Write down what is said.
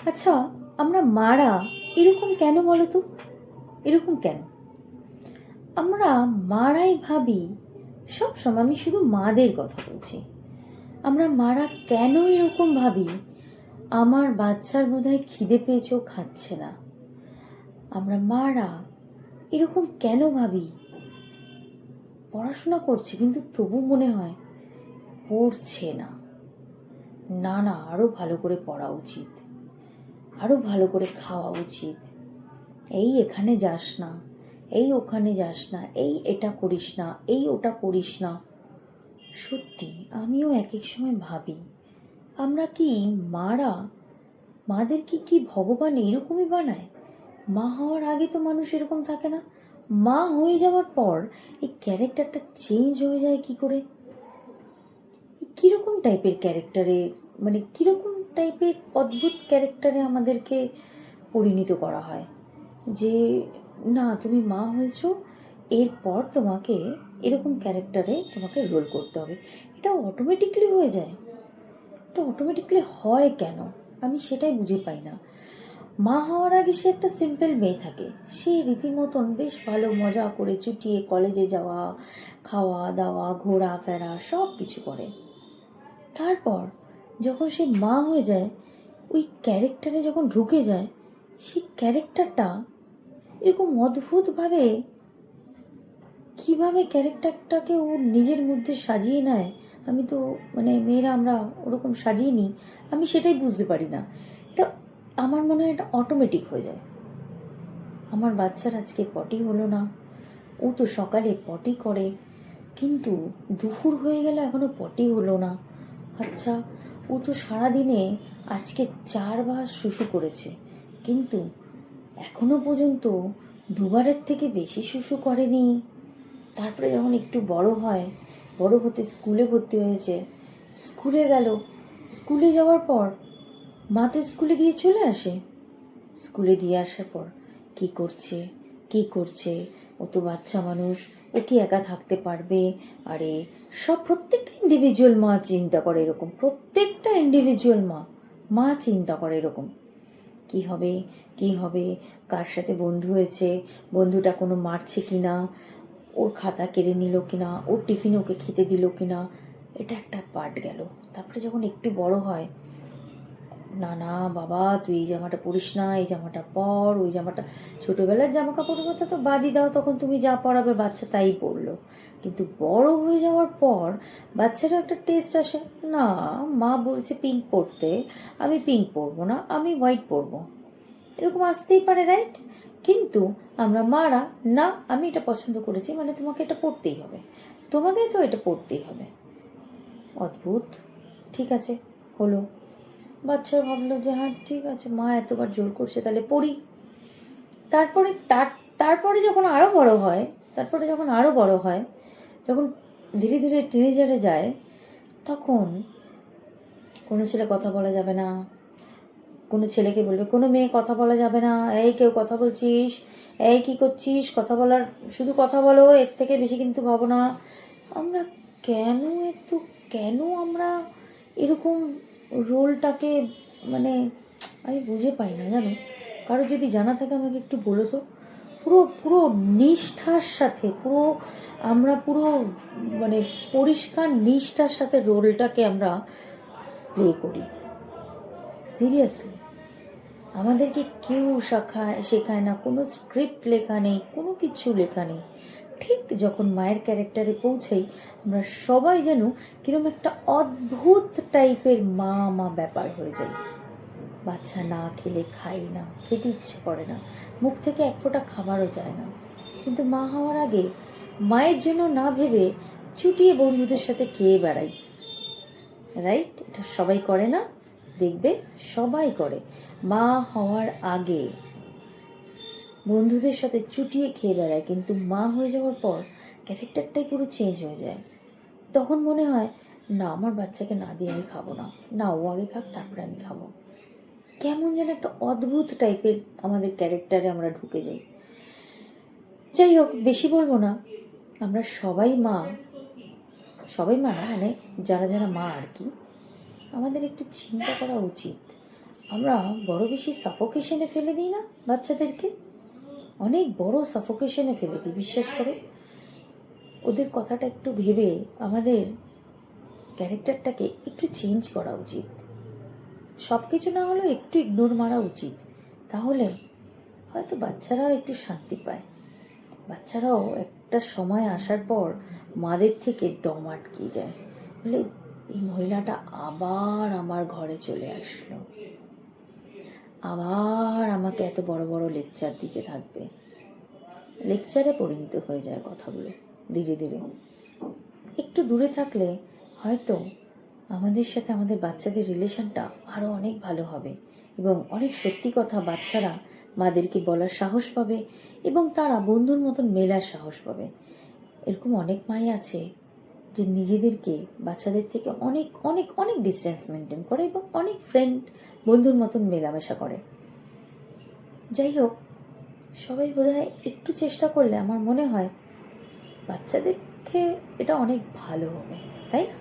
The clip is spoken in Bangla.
আচ্ছা, আমরা মারা এরকম কেন বলো তো? এরকম কেন? আমরা মারাই ভাবি সবসময়, আমি শুধু মাদের কথা বলছি, আমরা মারা কেন এরকম ভাবি আমার বাচ্চার বোধহয় খিদে পেয়েছে, ও খাচ্ছে না। আমরা মারা এরকম কেন ভাবি পড়াশোনা করছে কিন্তু তবু মনে হয় পড়ছে না, না না আরও ভালো করে পড়া উচিত, আরও ভালো করে খাওয়া উচিত, এই এখানে যাস না, এই ওখানে যাস না, এই এটা করিস না, এই ওটা করিস না। সত্যি আমিও এক এক সময় ভাবি, আমরা কি মারা, মাদের কি ভগবান এরকমই বানায়? মা হওয়ার আগে তো মানুষ এরকম থাকে না, মা হয়ে যাওয়ার পর এই ক্যারেক্টারটা চেঞ্জ হয়ে যায় কি করে? কীরকম টাইপের ক্যারেক্টারে, মানে কীরকম টাইপের অদ্ভুত ক্যারেক্টারে আমাদেরকে পরিণত করা হয় যে না তুমি মা হয়েছো, এরপর তোমাকে এরকম ক্যারেক্টারে তোমাকে রোল করতে হবে। এটা অটোমেটিকলি হয়ে যায়, এটা অটোমেটিকলি হয় কেন আমি সেটাই বুঝে পাই না। মা হওয়ার আগে সে একটা সিম্পল মেয়ে থাকে, সে রীতিমতন বেশ ভালো মজা করে চুটিয়ে কলেজে যাওয়া, খাওয়া দাওয়া, ঘোরা ফেরা সব কিছু করে। তারপর যখন সে মা হয়ে যায়, ওই ক্যারেক্টারে যখন ঢুকে যায়, সেই ক্যারেক্টারটা এরকম অদ্ভুতভাবে কীভাবে ক্যারেক্টারটাকে ও নিজের মধ্যে সাজিয়ে নেয়, আমি তো মানে মেয়েরা আমরা ওরকম সাজিয়ে নিই, আমি সেটাই বুঝতে পারি না। এটা আমার মনে হয় এটা অটোমেটিক হয়ে যায়। আমার বাচ্চার আজকে পটি হলো না, ও তো সকালে পটি করে কিন্তু দুপুর হয়ে গেল এখনও পটি হলো না। আচ্ছা, ও তো সারাদিনে আজকে 4 বার শুশু করেছে কিন্তু এখনো পর্যন্ত 2বারের থেকে বেশি শুশু করেনি। তারপরে যখন একটু বড় হয়, বড় হতে স্কুলে ভর্তি হয়েছে, স্কুলে গেল, স্কুলে যাওয়ার পর মা তো স্কুলে দিয়ে চলে আসে, স্কুলে দিয়ে আসার পর কী করছে, ও তো বাচ্চা মানুষ, ও কি একা থাকতে পারবে? আরে সব প্রত্যেকটা ইন্ডিভিজুয়াল মা চিন্তা করে এরকম, প্রত্যেকটা ইন্ডিভিজুয়াল মা চিন্তা করে এরকম, কি হবে, কার সাথে বন্ধু হয়েছে, বন্ধুটা কোনো মারছে কি না, ওর খাতা কেড়ে নিল কি না, ওর টিফিন ওকে খেতে দিল কি না। এটা একটা পার্ট গেল। তারপরে যখন একটু বড় হয়, না না বাবা তুই এই জামাটা পরিস না, এই জামাটা পর, ওই জামাটা, ছোটোবেলার জামা কাপড়ের কথা তো বাদই দাও, তখন তুমি যা পরাবে বাচ্চা তাই পরলো। কিন্তু বড় হয়ে যাওয়ার পর বাচ্চারও একটা টেস্ট আসে, না মা বলছে পিঙ্ক পরতে, আমি পিঙ্ক পরবো না, আমি হোয়াইট পরবো, এরকম আসতেই পারে, রাইট? কিন্তু আমরা মারা, না আমি এটা পছন্দ করেছি মানে তোমাকে এটা পরতেই হবে, তোমাকে তো এটা পরতেই হবে। অদ্ভুত। ঠিক আছে, হলো, বাচ্চা ভাবলো যে হ্যাঁ ঠিক আছে মা এতবার জোর করছে তাহলে পড়ি। তারপরে যখন আরও বড় হয়, যখন ধীরে ধীরে টিনেজারে যায়, তখন কোনো ছেলে কথা বলা যাবে না, কোনো ছেলেকে বলবে, কোনো মেয়ে কথা বলা যাবে না, এই কেউ কথা বলছিস, এই কী করছিস, কথা বলার শুধু কথা বলো, এর থেকে বেশি কিন্তু ভাবো না। আমরা কেন আমরা এরকম রোলটাকে, মানে আমি বুঝে পাই না জানো। কারো যদি জানা থাকে আমাকে একটু বলো তো। পুরো পুরো নিষ্ঠার সাথে, আমরা পুরো মানে পরিষ্কার নিষ্ঠার সাথে রোলটাকে আমরা প্লে করি। সিরিয়াসলি আমাদেরকে কেউ শেখায় না, কোনো স্ক্রিপ্ট লেখা নেই, কোনো কিছু লেখা নেই। ঠিক যখন মায়ের ক্যারেক্টারে পৌঁছাই, আমরা সবাই যেন কিরম একটা অদ্ভুত টাইপের মা ব্যাপার হয়ে যায়। বাচ্চা না খেলে খাই না, খেতে ইচ্ছে করে না, মুখ থেকে এক ফোঁটা খাবারও যায় না, কিন্তু মা হওয়ার আগে মায়ের জন্য না ভেবে চুটিয়ে বন্ধুদের সাথে খেয়ে বেড়াই, রাইট? এটা সবাই করে না? দেখবে সবাই করে। মা হওয়ার আগে বন্ধুদের সাথে চুটিয়ে খেয়ে বেড়ায়, কিন্তু মা হয়ে যাওয়ার পর ক্যারেক্টারটাই পুরো চেঞ্জ হয়ে যায়। তখন মনে হয় না আমার বাচ্চাকে না দিয়ে আমি খাবো না, না ও আগে খাক তারপরে আমি খাবো। কেমন যেন একটা অদ্ভুত টাইপের আমাদের ক্যারেক্টারে আমরা ঢুকে যাই। যাই হোক, বেশি বলবো না, আমরা সবাই মা না, মানে যারা মা আর কি, আমাদের একটু চিন্তা করা উচিত আমরা বড় বেশি সাফোকেশনে ফেলে দিই না বাচ্চাদেরকে? অনেক বড় সাফোকেশনে ফেলে দিই, বিশ্বাস করো। ওদের কথাটা একটু ভেবে আমাদের ক্যারেক্টারটাকে একটু চেঞ্জ করা উচিত। সব কিছু না হলেও একটু ইগনোর মারা উচিত, তাহলে হয়তো বাচ্চারাও একটু শান্তি পায়। বাচ্চারাও একটা সময় আসার পর মাদের থেকে দম আটকে যায়, বলে এই মহিলাটা আবার আমার ঘরে চলে আসলো, আবার আমাকে এত বড় বড় লেকচার দিতে থাকবে। লেকচারে পরিণত হয়ে যায় কথাগুলো ধীরে ধীরে। একটু দূরে থাকলে হয়তো আমাদের সাথে আমাদের বাচ্চাদের রিলেশনটা আরও অনেক ভালো হবে, এবং অনেক সত্যি কথা বাচ্চারা মাদেরকে বলার সাহস পাবে, এবং তারা বন্ধুর মতন মেলার সাহস পাবে। এরকম অনেক মাই আছে যে নিজেদেরকে বাচ্চাদের থেকে অনেক অনেক অনেক ডিস্টেন্স মেনটেন করে এবং অনেক ফ্রেন্ড বন্ধুর মতন মেলামেশা করে। যাই হোক, সবাই বোধহয় একটু চেষ্টা করলে আমার মনে হয় বাচ্চাদেরকে এটা অনেক ভালো হবে, তাই না?